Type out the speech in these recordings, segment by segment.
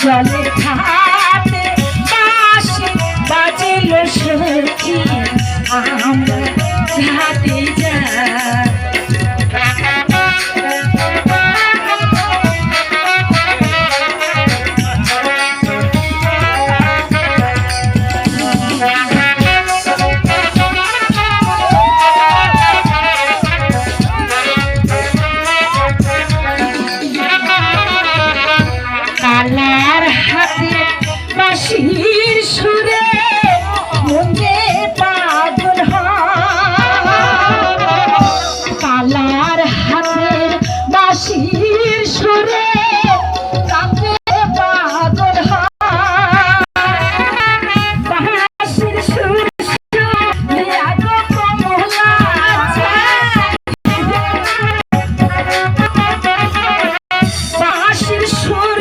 জলে ঘাটে বাঁশি বাজিল সখী আমরা ঘাটে যাই। কালার হাতে বাঁশির সুরে মনে পাগল কালার হাতে বাঁশির সুরে কাঁদে পাগল বাঁশির সুর বাঁশির সুর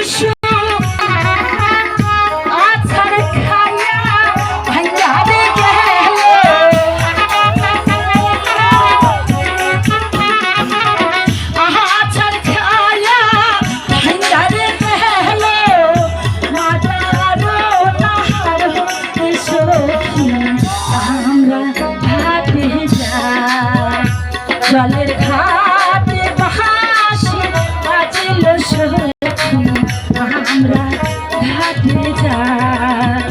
জলের ঘাটে বাঁশি বাজিল সখী আমরা ঘাটে যাই।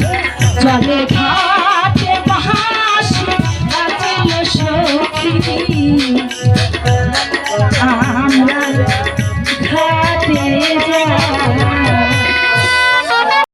জলের ঘাটে বাঁশি বাজিল সখী আমরা ঘাটে যাই।